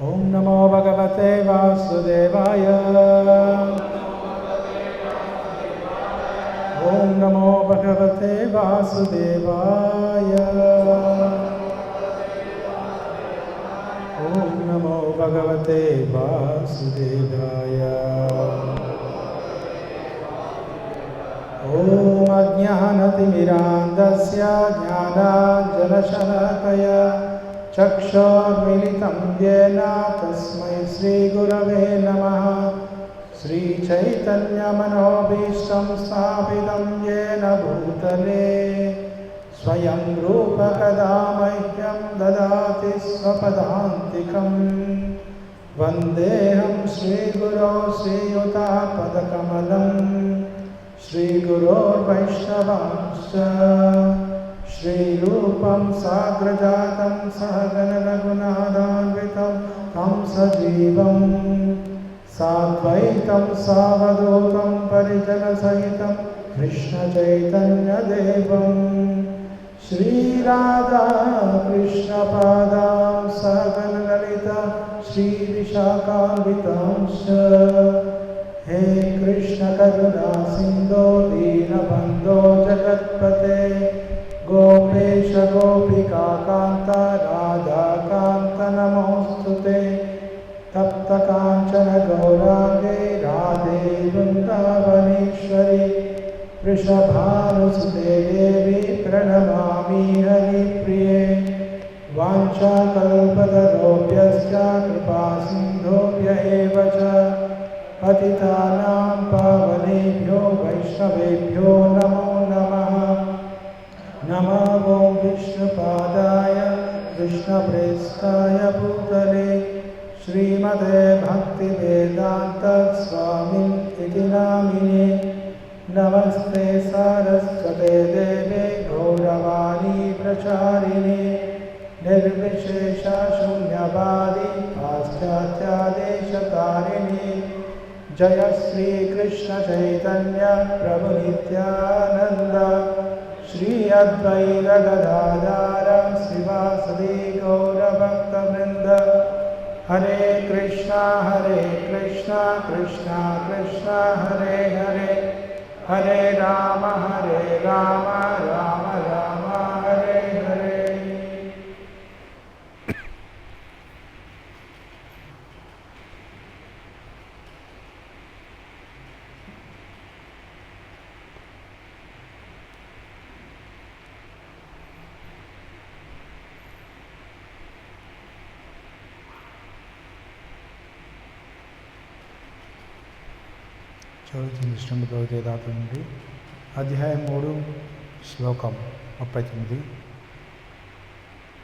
ओम नमो भगवते वासुदेवाय। ओम नमो भगवते वासुदेवाय। ओम नमो भगवते वासुदेवाय। ओम अज्ञानतिमिरान्धस्य ज्ञानाञ्जनशलाकया चक्षुर्मिलितं येन तस्मै श्रीगुरवे नमः। श्रीचैतन्यमनोभीष्टं स्थापितं येन भूतले स्वयं रूप कदा मह्यं ददाति स्वपदान्तिकं। वन्देऽहं श्रीगुरो श्रीयुतापदकमलं श्रीगुरोर्वैष्णवांश्च श्रीरूपं साग्रजातं सहगणरघुनाथान्वितं तं सजीवं साद्वैतं सावधूतं परिजनसहितं कृष्णचैतन्यदेवं श्रीराधाकृष्णपादां सहगणललिता श्रीविशाखान्वितांश्च। हे कृष्ण करुणा सिन्धो दीनबन्धो जगत्पते गोपेश गोपिका कान्त राधाकान्त नमोऽस्तुते। तप्त काञ्चन गौराङ्गे राधे वृन्दावनेश्वरी वृषभानुसुते देवी प्रणमामि हरिप्रिये। वाञ्छाकल्पतरोभ्यश्च कृपासिन्धुभ्य एव च पतितानां पावनेभ्यो वैष्णवेभ्यो नमो नमः। नमो विष्णुपादाय कृष्णप्रेष्ठाय भूतले श्रीमते भक्तिवेदान्त स्वामिनिति नामिने। नमस्ते सारस्वते देवे गौरवाणी प्रचारिणे निर्विशेषा शून्यवादी पाश्चात्यादेशतारिणे। जय श्री कृष्ण चैतन्य प्रभु नित्यानंद श्री अद्वैत गदाधर श्रीवासदि गौरभक्तवृंद। हरे कृष्णा कृष्णा कृष्णा हरे हरे हरे राम राम राम हरे हरे। చదువుతుంది శ్రీమద్ భగవద్గీత నుండి అధ్యాయం 3 శ్లోకం 39.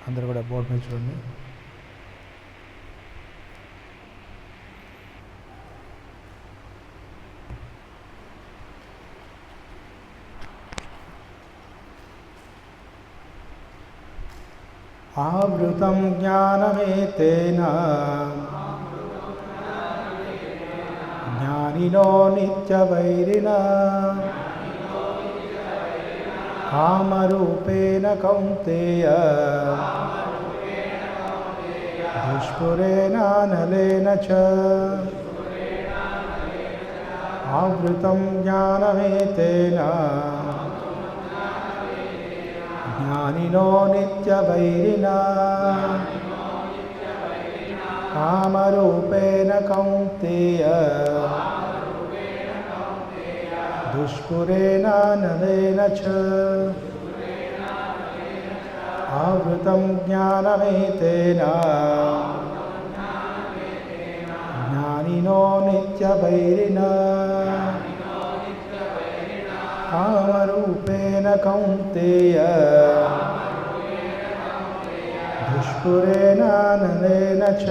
అందరూ కూడా బోర్డు మీద చూడండి. ఆవృతం జ్ఞానమేతేన జ్ఞానినో నిత్యవైరిణా కామరూపేణ కౌంతేయ దుష్పురేణానలేన చ. ఆవృతం జ్ఞానమేతేన జ్ఞానినో నిత్యవైరిణా కామరూపేణ కౌంతేయ దుష్పురేణానలేన చ. ఆవృతం జ్ఞానమేతేన జ్ఞానినో నిత్యవైరిణా కామరూపేణ కౌంతేయ దుష్పురేణానలేన చ.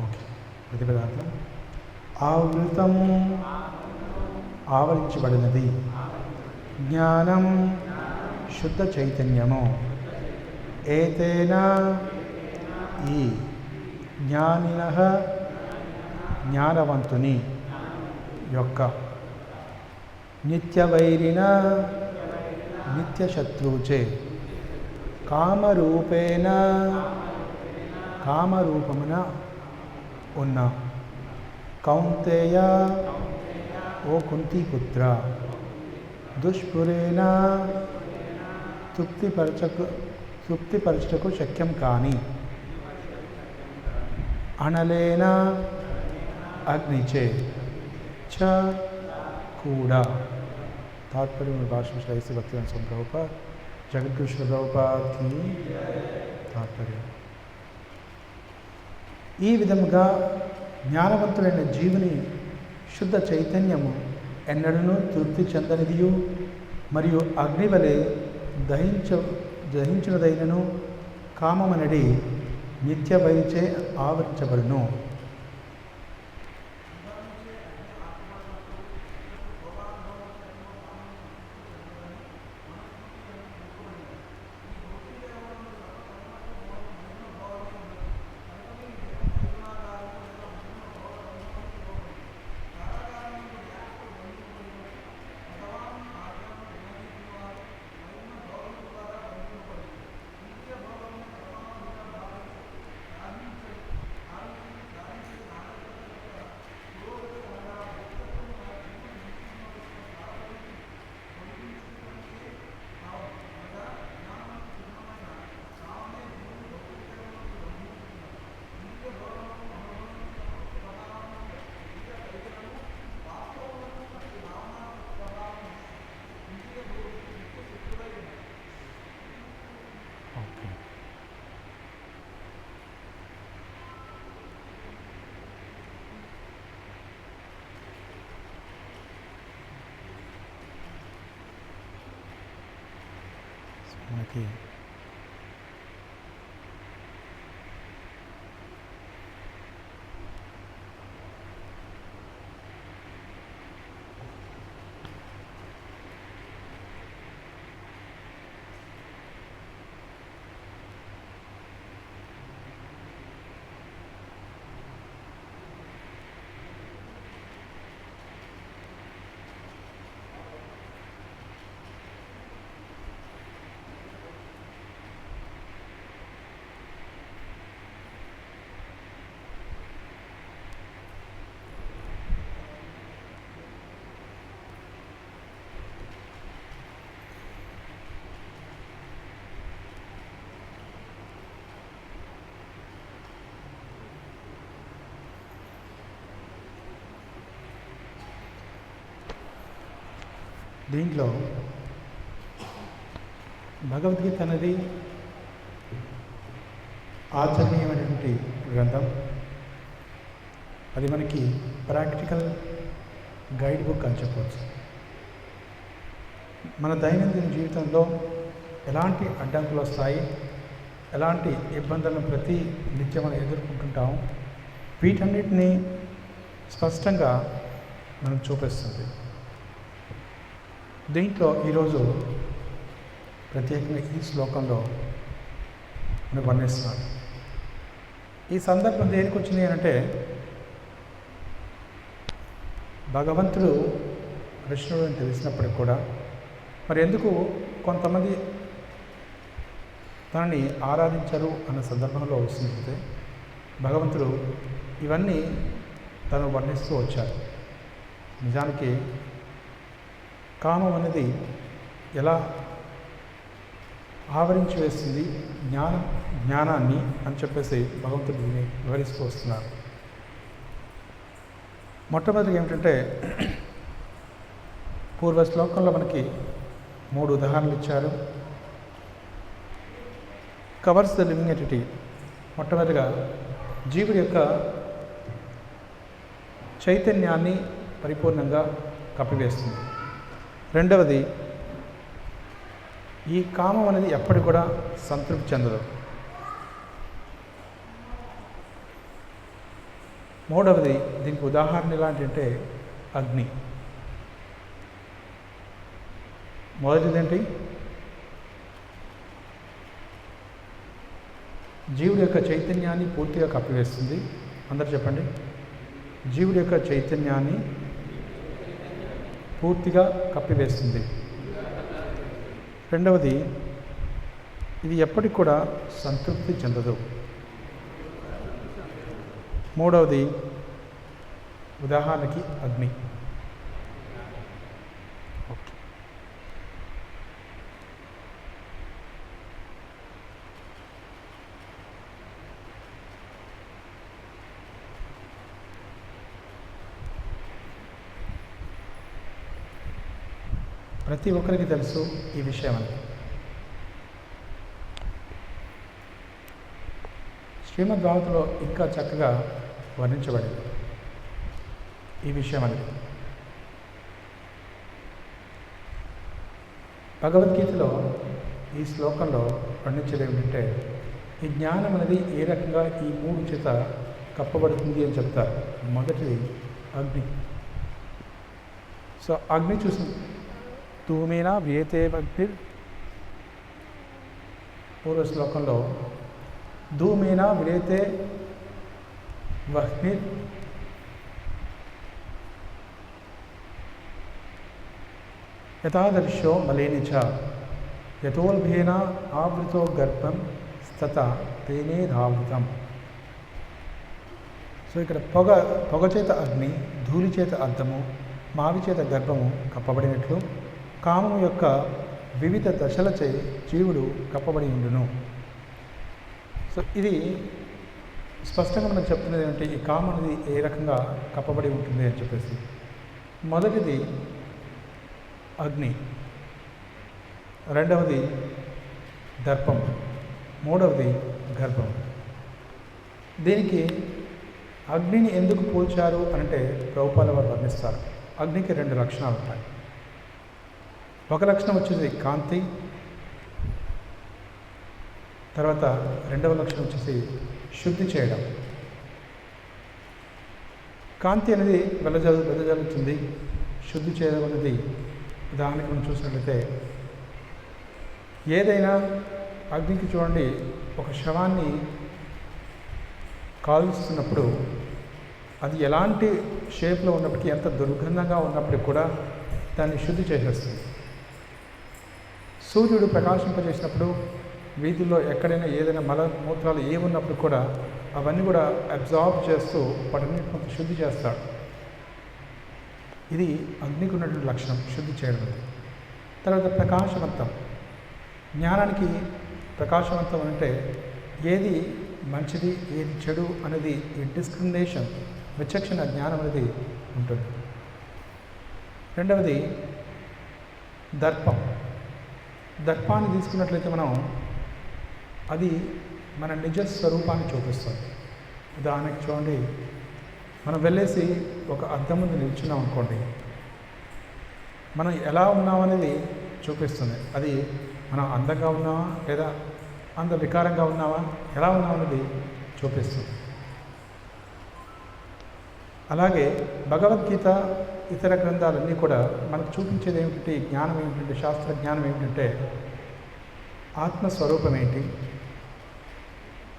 ఓకే. ప్రతిపదార్థం ఆవృతం, ఆవరించబడినది. జ్ఞానం, శుద్ధ చైతన్యము. ఏతేన, ఈ జ్ఞానినః, జ్ఞానవంతుని యొక్క, నిత్యవైరిణ, నిత్యశత్రువుచే, కామరూపేణ, కామరూపమున ఉన్న, కౌంతేయ, ఓ కుంతీపుత్ర, దుష్పురేణ, తృప్తిపరచుటకు శక్యం కాని, అనలేన, అగ్నిచే, చ కూడా. తాత్పర్యం భాష శ్రైసి భక్తివేదాంత స్వామి ప్రభుపాద్, జగద్గురు శ్రీల ప్రభుపాద్కి తాత్పర్యం. ఈ విధముగా జ్ఞానవంతుడైన జీవుని శుద్ధ చైతన్యము ఎన్నడూ తృప్తి చెందనిదియు మరియు అగ్నివలె దహించినదైనను కామమనడి నిత్య వైచే ఆవరించబడును. మనకి దీంట్లో భగవద్గీత అనేది ఆచరణీయమైనటువంటి గ్రంథం. అది మనకి ప్రాక్టికల్ గైడ్ బుక్ అని చెప్పవచ్చు. మన దైనందిన జీవితంలో ఎలాంటి అడ్డంకులు వస్తాయి, ఎలాంటి ఇబ్బందులను ప్రతి నిత్యం మనం ఎదుర్కొంటుంటాం, వీటన్నిటినీ స్పష్టంగా మనం చూపిస్తుంది. దీంట్లో ఈరోజు ప్రత్యేకంగా ఈ శ్లోకంలో మనం వర్ణిస్తున్నాం. ఈ సందర్భం దేనికి వచ్చింది అంటే, భగవంతుడు కృష్ణుడు అని తెలిసినప్పటికి కూడా మరి ఎందుకు కొంతమంది తనని ఆరాధించరు అన్న సందర్భంలో వస్తుంది. భగవంతుడు ఇవన్నీ తను వర్ణిస్తూ వచ్చారు. నిజానికి కామం అనేది ఎలా ఆవరించి వేస్తుంది జ్ఞానాన్ని అని చెప్పేసి భగవంతుడు దీన్ని వివరిస్తూ వస్తున్నారు. మొట్టమొదటిగా ఏమిటంటే, పూర్వ శ్లోకంలో మనకి 3 ఉదాహరణలు ఇచ్చారు. Covers the living entity. మొట్టమొదటిగా జీవుడి యొక్క చైతన్యాన్ని పరిపూర్ణంగా కప్పివేస్తుంది. రెండవది, ఈ కామం అనేది ఎప్పటికి కూడా సంతృప్తి చెందదు. మూడవది దీనికి ఉదాహరణ ఎలాంటి అంటే అగ్ని. మొదటిదేంటి? జీవుడి యొక్క చైతన్యాన్ని పూర్తిగా కప్పివేస్తుంది. అందరు చెప్పండి. జీవుడి యొక్క చైతన్యాన్ని పూర్తిగా కప్పివేస్తుంది. రెండవది, ఇది ఎప్పటికి కూడా సంతృప్తి చెందదు. మూడవది ఉదాహరణకి అగ్ని. ప్రతి ఒక్కరికి తెలుసు ఈ విషయం అని. శ్రీమద్ భాగవతంలో ఇంకా చక్కగా వర్ణించబడింది ఈ విషయం అనేది. భగవద్గీతలో ఈ శ్లోకంలో వర్ణించేది ఏమిటంటే, ఈ జ్ఞానం అనేది ఏ రకంగా ఈ మూడు చేత కప్పబడుతుంది అని చెప్తారు. మొదటిది అగ్ని. సో అగ్ని చూసి తూమేనా వ్యేతే అగ్ని, పూర్వ శ్లోకంలో ధూమేనా వ్రేతే వహ్ని యథాదర్శో మలేని చ యథోల్భేన ఆవృతో గర్భం స్తత తేనేరావృతం. సో ఇక్కడ పొగ చేత అగ్ని, ధూళి చేత అద్దము, మావి చేత గర్భము కప్పబడినట్లు కామము యొక్క వివిధ దశలచే జీవుడు కప్పబడి ఉండును. సో ఇది స్పష్టంగా మనకు చెప్తున్నది ఏమంటే, ఈ కామం అనేది ఏ రకంగా కప్పబడి ఉంటుంది అని చెప్పేసి. మొదటిది అగ్ని, రెండవది దర్పం, మూడవది గర్భం. దీనికి అగ్నిని ఎందుకు పోల్చారు అంటే ప్రభుపాల వారు వర్ణిస్తారు. అగ్నికి రెండు లక్షణాలు ఉంటాయి. ఒక లక్షణం వచ్చేసి కాంతి, తర్వాత రెండవ లక్షణం వచ్చేసి శుద్ధి చేయడం. కాంతి అనేది వెదజల్లుతుంది, శుద్ధి చేయడం అనేది ఉదాహరణకి మనం చూసినట్లయితే, ఏదైనా అగ్నికి చూడండి, ఒక శవాన్ని కాల్స్తున్నప్పుడు అది ఎలాంటి షేప్లో ఉన్నప్పటికీ, ఎంత దుర్గంధంగా ఉన్నప్పటికీ కూడా దాన్ని శుద్ధి చేసేస్తుంది. సూర్యుడు ప్రకాశింపజేసినప్పుడు వీధుల్లో ఎక్కడైనా ఏదైనా మలమూత్రాలు ఏమున్నప్పుడు కూడా అవన్నీ కూడా అబ్జార్బ్ చేస్తూ వాటిని కొంత శుద్ధి చేస్తాడు. ఇది అగ్నికి ఉన్నటువంటి లక్షణం, శుద్ధి చేయడం. తర్వాత ప్రకాశవంతం. జ్ఞానానికి ప్రకాశవంతం అంటే ఏది మంచిది ఏది చెడు అనేది ఈ డిస్క్రిమినేషన్, విచక్షణ జ్ఞానం అనేది ఉంటుంది. రెండవది దర్పం. దర్పాన్ని తీసుకున్నట్లయితే మనం అది మన నిజ స్వరూపాన్ని చూపిస్తుంది. ఉదాహరణకి చూడండి, మనం వెళ్ళేసి ఒక అద్దం ముందు నిల్చున్నాం అనుకోండి, మనం ఎలా ఉన్నామనేది చూపిస్తుంది. అది మనం అందంగా ఉన్నామా లేదా అంత వికారంగా ఉన్నామా, ఎలా ఉన్నామనేది చూపిస్తుంది. అలాగే భగవద్గీత ఇతర గ్రంథాలన్నీ కూడా మనకు చూపించేది ఏమిటంటే, జ్ఞానం ఏమిటంటే, శాస్త్ర జ్ఞానం ఏమిటంటే ఆత్మస్వరూపం ఏంటి,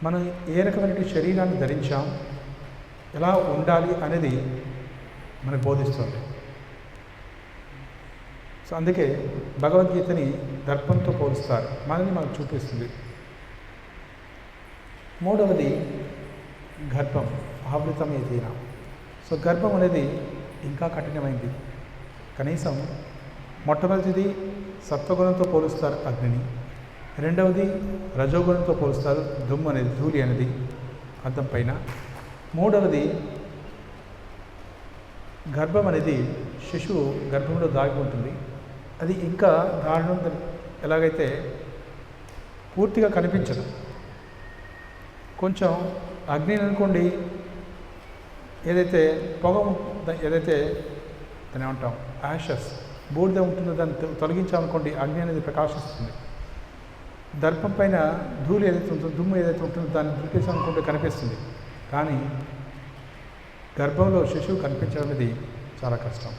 మనం ఏ రకమైన శరీరాన్ని ధరించాం, ఎలా ఉండాలి అనేది మనకు బోధిస్తుంది. సో అందుకే భగవద్గీతని దర్పంతో పోలుస్తారు, మనల్ని మనకు చూపిస్తుంది. మూడవది గర్భం, ఆవృతమే తీరా. సో గర్భం అనేది ఇంకా కఠినమైంది. కనీసం మొట్టమొదటిది సత్వగుణంతో పోలుస్తారు అగ్నిని, రెండవది రజోగుణంతో పోలుస్తారు దుమ్ము అనేది, ధూళి అనేది అద్దం పైన. మూడవది గర్భం అనేది శిశువు గర్భంలో దాగి ఉంటుంది. అది ఇంకా దారుణం. ఎలాగైతే పూర్తిగా కనిపించదు. కొంచెం అగ్నిని అనుకోండి, ఏదైతే పొగ ఏదైతే దాన్ని ఏమంటాం యాషెస్, బూడిద ఉంటుందో దాన్ని తొలగించామనుకోండి, అగ్ని అనేది ప్రకాశిస్తుంది. దర్పం పైన ధూళి ఏదైతే ఉంటుందో, దుమ్ము ఏదైతే ఉంటుందో దాన్ని దులిపేసామనుకుంటే కనిపిస్తుంది. కానీ గర్భంలో శిశువు కనిపించడం అనేది చాలా కష్టం.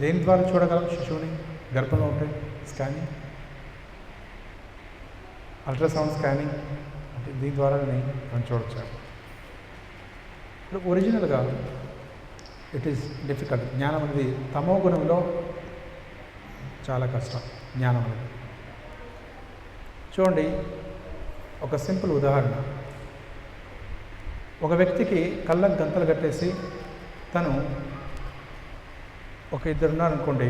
దేని ద్వారా చూడగలం శిశువుని గర్భంలో ఉంటే? స్కానింగ్, అల్ట్రాసౌండ్ స్కానింగ్, అంటే దీని ద్వారానే మనం చూడొచ్చు. ఇప్పుడు ఒరిజినల్గా ఇట్ ఈస్ డిఫికల్ట్. జ్ఞానం అనేది తమో గుణంలో చాలా కష్టం. జ్ఞానం అనేది చూడండి, ఒక సింపుల్ ఉదాహరణ. ఒక వ్యక్తికి కళ్ళకు గంతలు కట్టేసి తను ఒక ఇద్దరు ఉన్నారనుకోండి,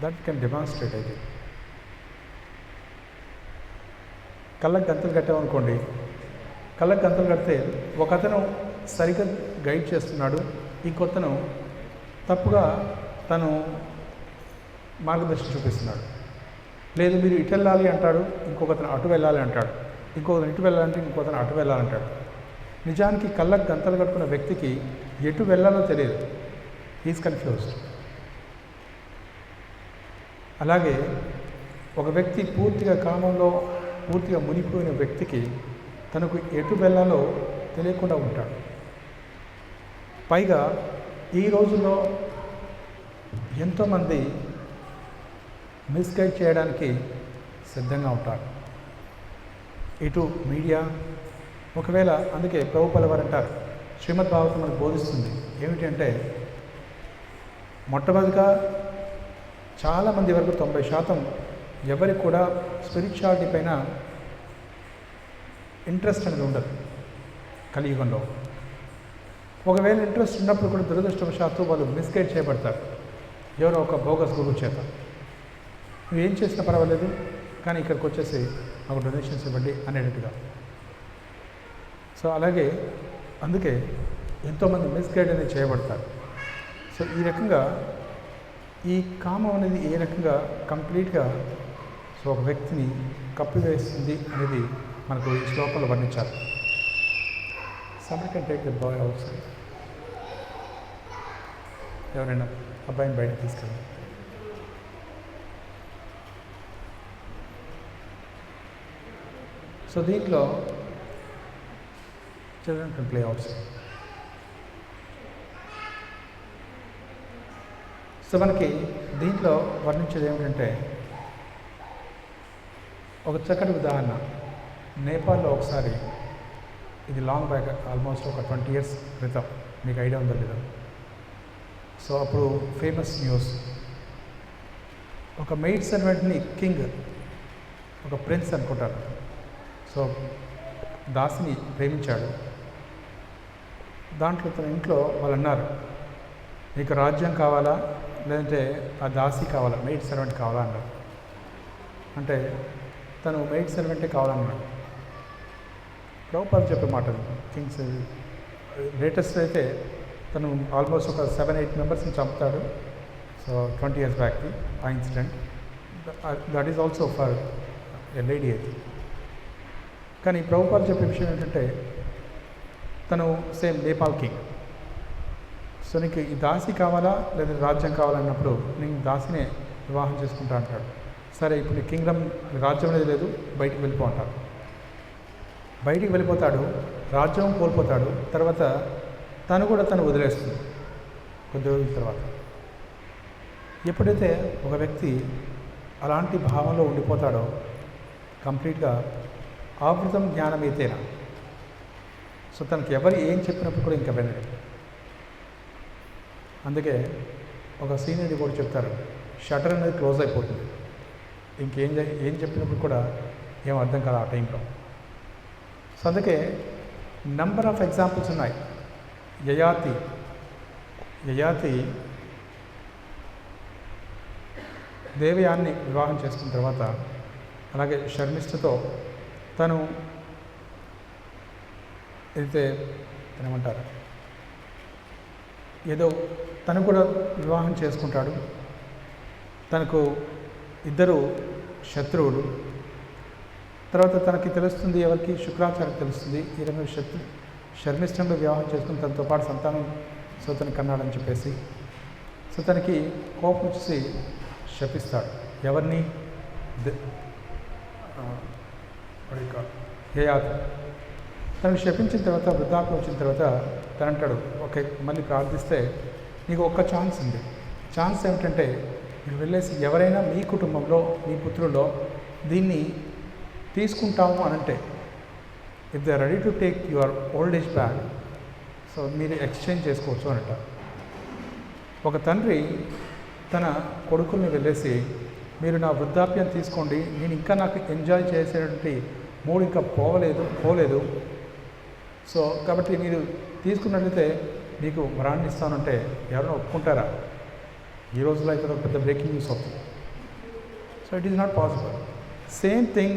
దట్ కెన్ డెమాన్స్ట్రేట్. అయితే కళ్ళకు గంతలు కట్టామనుకోండి, కళ్ళకు గంతలు కడితే ఒక అతను సరిగ్గా గైడ్ చేస్తున్నాడు, ఇంకొతను తప్పుగా తను మార్గదర్శనం చూపిస్తున్నాడు. లేదు మీరు ఇటు వెళ్ళాలి అంటాడు, ఇంకొకతను అటు వెళ్ళాలి అంటాడు, ఇంకొకతను ఇటు వెళ్ళాలంటే ఇంకొకతను అటు వెళ్ళాలంటాడు. నిజానికి కళ్ళకు గంతలు కట్టుకున్న వ్యక్తికి ఎటు వెళ్ళాలో తెలియదు. Is confused. అలాగే ఒక వ్యక్తి పూర్తిగా కామంలో పూర్తిగా మునిగిపోయిన వ్యక్తికి తనకు ఎటు వెళ్ళాలో తెలియకుండా ఉంటాడు. పైగా ఈ రోజుల్లో ఎంతోమంది మిస్గైడ్ చేయడానికి సిద్ధంగా ఉంటారు. ఇటు మీడియా, ఒకవేళ అందుకే ప్రభుపాల వారు అంటారు, శ్రీమద్ భాగవతం మనకు బోధిస్తుంది ఏమిటంటే, మొట్టమొదటిగా చాలామంది వరకు 90% ఎవరికి కూడా స్పిరిచువాలిటీ పైన ఇంట్రెస్ట్ అనేది ఉండదు కలియుగంలో. ఒకవేళ ఇంట్రెస్ట్ ఉన్నప్పుడు కూడా దురదృష్టవశాత్తు వాళ్ళు మిస్గైడ్ చేయబడతారు ఎవరో ఒక బోగస్ గురువు చేత. నువ్వు ఏం చేసినా పర్వాలేదు కానీ ఇక్కడికి వచ్చేసి నాకు డొనేషన్స్ ఇవ్వండి అనేటట్టుగా. సో అలాగే అందుకే ఎంతోమంది మిస్గైడ్ అనేది చేయబడతారు. సో ఈ రకంగా ఈ కామం అనేది ఏ రకంగా కంప్లీట్గా సో ఒక వ్యక్తిని కప్పివేస్తుంది అనేది మనకు ఈ శ్లోకంలో వర్ణించారు. Somebody can take the boy outside. ఎవరైనా అబ్బాయిని బయటకు తీసుకెళ్ళి. సో దీంట్లో children can play outside. So మనకి దీంట్లో వర్ణించేది ఏమిటంటే, ఒక చక్కటి ఉదాహరణ. నేపాల్లో ఒకసారి, ఇది లాంగ్ బ్యాక్, ఆల్మోస్ట్ ఒక 20 years క్రితం, మీకు ఐడియా ఉందో లేదో. సో అప్పుడు ఫేమస్ న్యూస్, ఒక మెయిడ్ సర్వెంట్ని కింగ్, ఒక ప్రిన్స్ అనుకుంటారు, సో దాసిని ప్రేమించాడు. దాంట్లో తన ఇంట్లో వాళ్ళు అన్నారు, నీకు రాజ్యం కావాలా లేదంటే ఆ దాసి కావాలా, మెయిడ్ సర్వెంట్ కావాలా అన్నారు. అంటే తను మెయిడ్ సర్వెంటే కావాలన్నాడు. ప్రభుపాద చెప్పే మాట కింగ్స్ లేటెస్ట్ అయితే తను ఆల్మోస్ట్ ఒక 7-8 మెంబర్స్ని చంపుతాడు. సో 20 years బ్యాక్కి ఆ incident. That is also for a lady అయితే. కానీ ప్రభుపాద చెప్పే విషయం ఏంటంటే, తను సేమ్ నేపాల్ కింగ్. సో నీకు ఈ దాసి కావాలా లేదా రాజ్యం కావాలన్నప్పుడు నేను దాసినే వివాహం చేసుకుంటా అంటాడు. సరే ఇప్పుడు నీ కింగ్డమ్, రాజ్యం అనేది లేదు, బయటికి వెళ్ళిపో అంటారు. బయటికి వెళ్ళిపోతాడు, రాజ్యం కోల్పోతాడు. తర్వాత తను కూడా తను వదిలేస్తుంది కొద్ది రోజుల తర్వాత. ఎప్పుడైతే ఒక వ్యక్తి అలాంటి భావంలో ఉండిపోతాడో, కంప్లీట్గా ఆవృతం జ్ఞానం అయితేనా, సో తనకి ఎవరు ఏం చెప్పినప్పుడు కూడా ఇంకా వినడు. అందుకే ఒక సీనియర్ కూడా చెప్తారు, షటర్ అనేది క్లోజ్ అయిపోతుంది, ఏం చెప్పినప్పుడు కూడా ఏం అర్థం కాదు ఆ టైంలో. సో అందుకే నంబర్ ఆఫ్ ఎగ్జాంపుల్స్ ఉన్నాయి. యయాతి దేవయాన్ని వివాహం చేసుకున్న తర్వాత, అలాగే శర్మిష్ఠతో తను అయితే ఏమంటారు, ఏదో తను కూడా వివాహం చేసుకుంటాడు. తనకు ఇద్దరు శత్రువులు. తర్వాత తనకి తెలుస్తుంది, ఎవరికి, శుక్రాచార్యకి తెలుస్తుంది, ఈ రకంగా శర్మిష్ఠంలో వివాహం చేసుకుని తనతో పాటు సంతానం సో తను కన్నాడని చెప్పేసి. సో తనకి కోపం వచ్చి శపిస్తాడు. ఎవరిని? యయాతి. తనకు శపించిన తర్వాత వృద్ధాప్యం వచ్చిన తర్వాత తను అంటాడు, ఓకే మళ్ళీ ప్రార్థిస్తే నీకు ఒక్క ఛాన్స్ ఉంది. ఛాన్స్ ఏమిటంటే మీరు వెళ్ళేసి ఎవరైనా మీ కుటుంబంలో మీ పుత్రుల్లో దీన్ని తీసుకుంటాము అనంటే, if they are ready to take your old age back, so మీరు ఎక్స్చేంజ్ చేసుకోవచ్చు అనట. ఒక తండ్రి తన కొడుకుల్ని వెళ్ళేసి మీరు నా వృద్ధాప్యం తీసుకోండి, నేను ఇంకా నాకు ఎంజాయ్ చేసేటువంటి మూడు ఇంకా పోలేదు, సో కాబట్టి మీరు తీసుకున్నట్లయితే మీకు వరాన్ని ఇస్తానంటే ఎవరైనా ఒప్పుకుంటారా? ఈ రోజులో అయితే ఒక పెద్ద బ్రేకింగ్ న్యూస్ అవుతుంది. So it is not possible. Same thing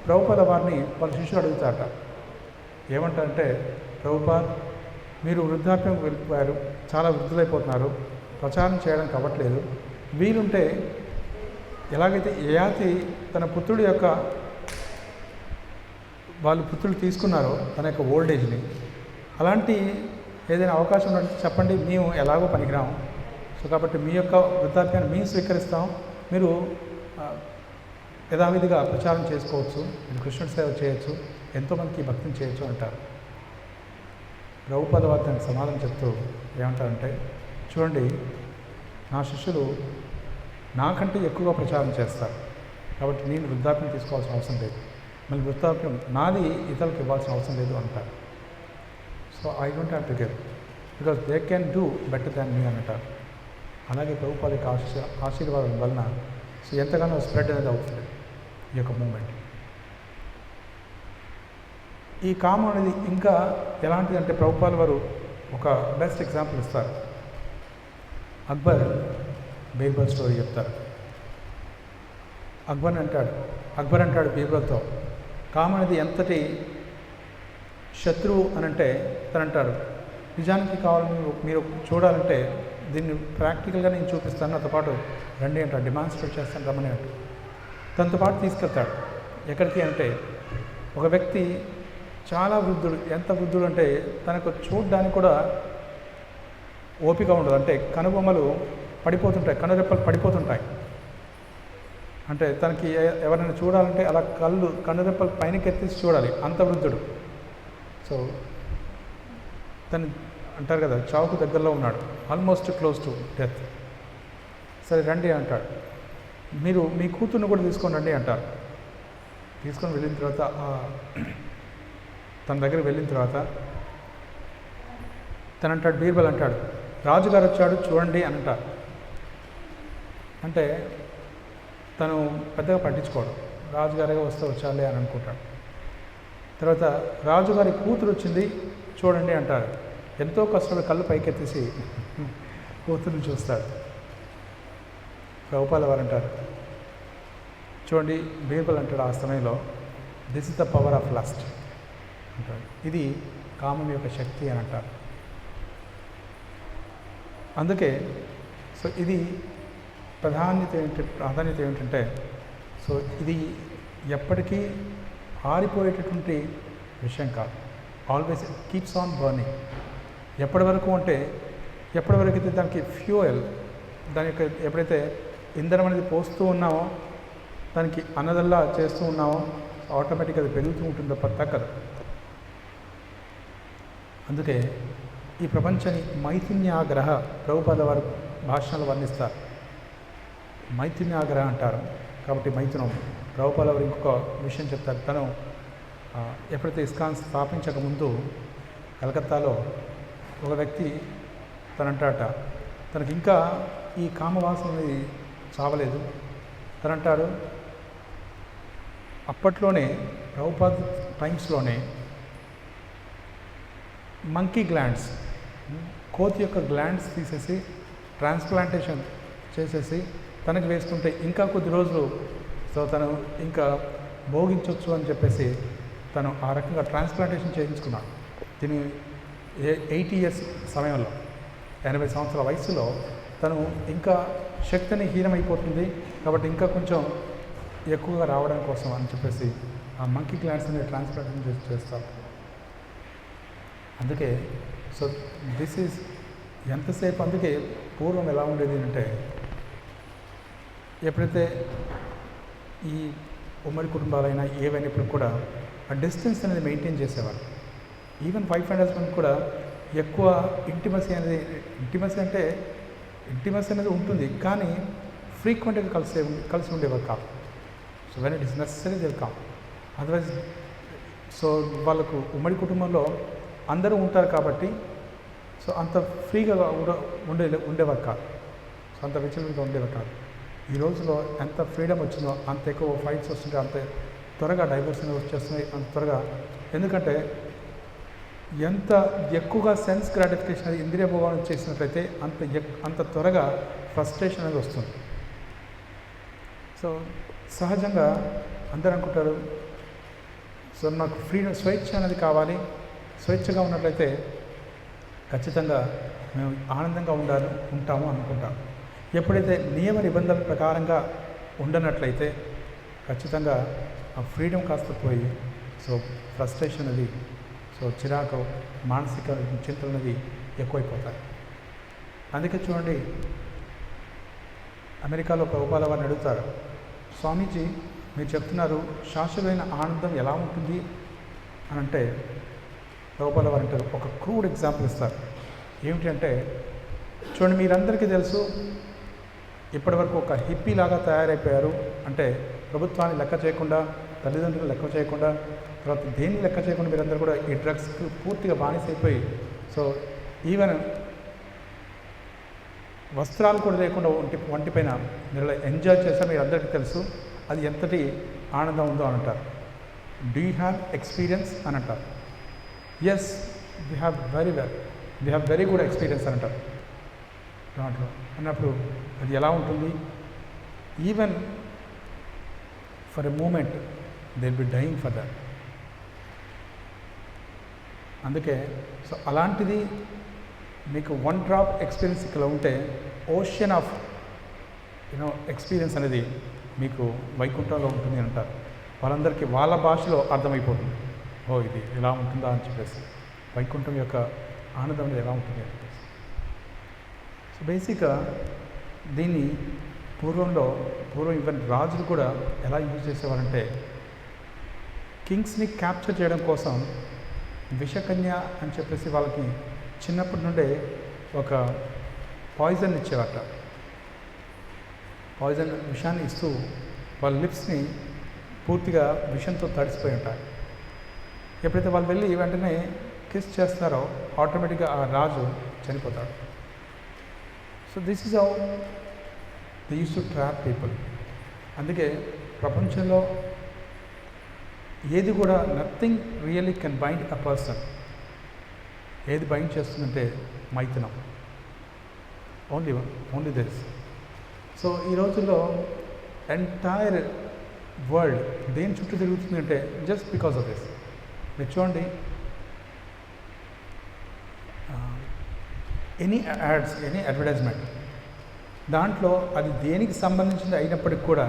Prabhupada వారిని వాళ్ళ శిష్యులు అడుగుతారట. ఏమంటారంటే, ప్రభుపాద్ మీరు వృద్ధాప్యం వెళ్ళిపోయారు, చాలా వృద్ధులైపోతున్నారు, ప్రచారం చేయడానికి అవ్వట్లేదు, వీలుంటే ఎలాగైతే యయాతి తన పుత్రుడి యొక్క వాళ్ళు పుత్రులు తీసుకున్నారో తన యొక్క ఓల్డ్ ఏజ్ని, అలాంటి ఏదైనా అవకాశం ఉన్నట్టు చెప్పండి, మేము ఎలాగో పనికిరాము, సో కాబట్టి మీ యొక్క వృద్ధాప్యాన్ని మేము స్వీకరిస్తాం, మీరు యథావిధిగా ప్రచారం చేసుకోవచ్చు, మీరు కృష్ణుడి సేవ చేయొచ్చు, ఎంతోమందికి భక్తిని చేయొచ్చు అంటారు. ప్రభుపాద వారు దానికి సమాధానం చెప్తూ ఏమంటారంటే, చూడండి నా శిష్యులు నాకంటే ఎక్కువగా ప్రచారం చేస్తారు, కాబట్టి నేను వృద్ధాప్యం తీసుకోవాల్సిన అవసరం లేదు, మళ్ళీ వృద్ధాప్యం నాది ఇతరులకు ఇవ్వాల్సిన అవసరం లేదు అంటారు. So I don't have to give because they can do better than me అంటారు. అలాగే ప్రభుపాద యొక్క ఆశీర్వాదం వలన సో ఎంతగానో స్ప్రెడ్ అనేది అవుతుంది ఈ యొక్క మూమెంట్. ఈ కామం అనేది ఇంకా ఎలాంటిది అంటే ప్రభుపాద వారు ఒక బెస్ట్ ఎగ్జాంపుల్ ఇస్తారు. అక్బర్ బీర్బల్ స్టోరీ చెప్తారు. అక్బర్ అంటాడు బీర్బల్తో, కామం అనేది ఎంతటి శత్రువు అని అంటే తను అంటాడు, నిజానికి కావాలని మీరు చూడాలంటే దీన్ని ప్రాక్టికల్గా నేను చూపిస్తాను, నాతో పాటు రండి అంటాడు, డెమాన్స్ట్రేట్ చేస్తాను రమ్మని అంటాడు. తనతో పాటు తీసుకెళ్తాడు. ఎక్కడికి అంటే ఒక వ్యక్తి చాలా వృద్ధుడు, ఎంత వృద్ధుడు అంటే తనకు చూడడానికి కూడా ఓపిక ఉండదు, అంటే కనుబొమ్మలు పడిపోతుంటాయి, కనురెప్పలు పడిపోతుంటాయి, అంటే తనకి ఎవరైనా చూడాలంటే అలా కనురెప్పలు పైనకి ఎత్తేసి చూడాలి, అంత వృద్ధుడు. సో తను అంటారు కదా చావుకు దగ్గరలో ఉన్నాడు, ఆల్మోస్ట్ క్లోజ్ టు డెత్. సరే రండి అంటాడు, మీరు మీ కూతుర్ని కూడా తీసుకొని రండి అంటారు. తీసుకొని వెళ్ళిన తర్వాత తన దగ్గర వెళ్ళిన తర్వాత తను అంటాడు, బీర్బల్ అంటాడు, రాజుగారు వచ్చాడు చూడండి అని అంటారు. అంటే తను పెద్దగా పట్టించుకోడు, రాజుగారిగా వస్తే వచ్చాలే అని అనుకుంటాడు. తర్వాత రాజుగారి కూతురు వచ్చింది చూడండి అంటారు. ఎంతో కష్టపడి కళ్ళు పైకెత్తేసి కూతురుని చూస్తాడు. ప్రభుపాద వారు అంటారు, చూడండి బీర్బల్ అంటాడు ఆ సమయంలో, this is the power of lust అంటాడు, ఇది కామం యొక్క శక్తి అని అంటారు. అందుకే సో ఇది ప్రాధాన్యత ఏమిటంటే సో ఇది ఎప్పటికీ ఆరిపోయేటటువంటి విషయం కాదు, ఆల్వేస్ కీప్స్ ఆన్ బర్నింగ్. ఎప్పటి వరకు అంటే ఎప్పటి వరకు అయితే దానికి ఫ్యూయల్, దాని యొక్క ఎప్పుడైతే ఇంధనం అనేది పోస్తూ ఉన్నామో, దానికి అన్నదల్లా చేస్తూ ఉన్నామో ఆటోమేటిక్గా అది పెరుగుతూ ఉంటుందో తగ్గదు. అందుకే ఈ ప్రపంచాన్ని మైథున్యాగ్రహ ప్రభుపాద వారు భాషణలు వర్ణిస్తారు. మైథున్యాగ్రహ అంటారు. కాబట్టి మైథునం ప్రభుపాద వారు ఇంకొక విషయం చెప్తారు. తను ఎప్పుడైతే ఇస్కాన్ స్థాపించకముందు కలకత్తాలో ఒక వ్యక్తి తనంటాట, తనకి ఇంకా ఈ కామవాసన అనేది చావలేదు. తనంటాడు, అప్పట్లోనే ప్రభుపాద టైమ్స్లోనే మంకీ గ్లాండ్స్, కోతి యొక్క గ్లాండ్స్ తీసేసి ట్రాన్స్ప్లాంటేషన్ చేసేసి తనకు వేసుకుంటే ఇంకా కొద్ది రోజులు సో తను ఇంకా భోగించవచ్చు అని చెప్పేసి తను ఆ రకంగా ట్రాన్స్ప్లాంటేషన్ చేయించుకున్నాడు. దీని 80 years సమయంలో, 80 సంవత్సరాల వయసులో తను ఇంకా శక్తిని హీనమైపోతుంది కాబట్టి ఇంకా కొంచెం ఎక్కువగా రావడం కోసం అని చెప్పేసి ఆ మంకీ గ్లాండ్స్ని ట్రాన్స్ప్లాంటేషన్ చేస్తారు. అందుకే సో దిస్ ఈజ్ ఎంతసేపు, అందుకే పూర్వం ఎలా ఉండేది అంటే ఎప్పుడైతే ఈ ఉమ్మడి కుటుంబాలైనా ఏవైనప్పుడు కూడా ఆ డిస్టెన్స్ అనేది మెయింటైన్ చేసేవారు. ఈవెన్ వైఫ్ అండ్ హస్బెండ్ కూడా ఎక్కువ ఇంటిమసీ అనేది ఉంటుంది, కానీ ఫ్రీక్వెంట్గా కలిసి ఉండేవారు కాదు. So when it is necessary they will come. Otherwise so వాళ్ళకు ఉమ్మడి కుటుంబంలో అందరూ ఉంటారు కాబట్టి సో అంత ఫ్రీగా ఉండేవారు కాదు. సో అంత విచలనంగా ఉండేవారు కాదు. ఈ రోజులో ఎంత ఫ్రీడమ్ వచ్చిందో అంత ఎక్కువ ఫైట్స్ వస్తుంటే, అంత త్వరగా డైవర్స్ అనేవి వచ్చేస్తున్నాయి అంత త్వరగా. ఎందుకంటే ఎంత ఎక్కువగా సెన్స్ గ్రాటిఫికేషన్ అది ఇంద్రియ భోగం చేసినట్లయితే అంత త్వరగా ఫ్రస్ట్రేషన్ అనేది వస్తుంది. సో సహజంగా అందరూ అనుకుంటారు, సో నాకు ఫ్రీడమ్, స్వేచ్ఛ అనేది కావాలి. స్వేచ్ఛగా ఉన్నట్లయితే ఖచ్చితంగా మేము ఆనందంగా ఉంటాము అనుకుంటాం. ఎప్పుడైతే నియమ నిబంధనల ప్రకారంగా ఉండనట్లయితే ఖచ్చితంగా ఆ ఫ్రీడమ్ కాస్త పోయి సో ఫ్రస్ట్రేషన్ అది, సో చిరాకు, మానసిక చింతలు అనేది ఎక్కువైపోతాయి. అందుకే చూడండి, అమెరికాలో ప్రభుపాల వారిని అడుగుతారు, స్వామీజీ మీరు చెప్తున్నారు శాశ్వతమైన ఆనందం ఎలా ఉంటుంది అని అంటే, ప్రభుపాల వారు అంటారు, ఒక క్రూడ్ ఎగ్జాంపుల్ ఇస్తారు. ఏమిటి అంటే, చూడండి మీరందరికీ తెలుసు ఇప్పటివరకు ఒక హిప్పీ లాగా తయారైపోయారు. అంటే ప్రభుత్వాన్ని లెక్క చేయకుండా, తల్లిదండ్రులు లెక్క చేయకుండా, తర్వాత దేన్ని లెక్క చేయకుండా మీరందరూ కూడా ఈ డ్రగ్స్కి పూర్తిగా బానిసైపోయి, సో ఈవెన్ వస్త్రాలు కూడా లేకుండా ఒంటిపైన మీరు ఎంజాయ్ చేస్తే మీరు అందరికీ తెలుసు అది ఎంతటి ఆనందం ఉందో అని అంటారు. డూ యూ హ్యావ్ ఎక్స్పీరియన్స్ అని అంటారు. Yes, we have very good experience అని అంటారు. దాంట్లో అన్నప్పుడు అది ఎలా ఉంటుంది? Even for a moment they will be dying for that. అందుకే సో అలాంటిది మీకు వన్ డ్రాప్ ఎక్స్పీరియన్స్ ఇక్కడ ఉంటే ఓషన్ ఆఫ్ ఎక్స్పీరియన్స్ అనేది మీకు వైకుంఠంలో ఉంటుంది అంటారు. వాళ్ళందరికీ వాళ్ళ భాషలో అర్థమైపోతుంది, ఓ ఇది ఎలా ఉంటుందా అని చెప్పేసి, వైకుంఠం యొక్క ఆనందం అనేది ఎలా ఉంటుంది అని చెప్పేసి. సో బేసిక్గా దీన్ని పూర్వం ఈవెన్ రాజులు కూడా ఎలా యూజ్ చేసేవారంటే, కింగ్స్ని క్యాప్చర్ చేయడం కోసం విషకన్య అని చెప్పేసి వాళ్ళకి చిన్నప్పటి నుండే ఒక పాయిజన్ ఇచ్చేవారట. పాయిజన్ విషాన్ని ఇస్తూ వాళ్ళ లిప్స్ని పూర్తిగా విషంతో తడిసిపోయి ఉంటాయి. ఎప్పుడైతే వాళ్ళు వెళ్ళి వెంటనే కిస్ చేస్తారో ఆటోమేటిక్గా ఆ రాజు చనిపోతాడు. So this is how they use to trap people. అందుకే ప్రపంచంలో ఏది కూడా nothing really can bind a person. ఏది బైండ్ చేస్తుందంటే మైథునం, ఓన్లీ దిస్. సో ఈ రోజుల్లో ఎంటైర్ వరల్డ్ దేని చుట్టూ తిరుగుతుందంటే జస్ట్ బికాస్ ఆఫ్ దిస్. మీరు చూడండి, ఎనీ యాడ్స్, ఎనీ అడ్వర్టైజ్మెంట్, దాంట్లో అది దేనికి సంబంధించింది అయినప్పటికి కూడా,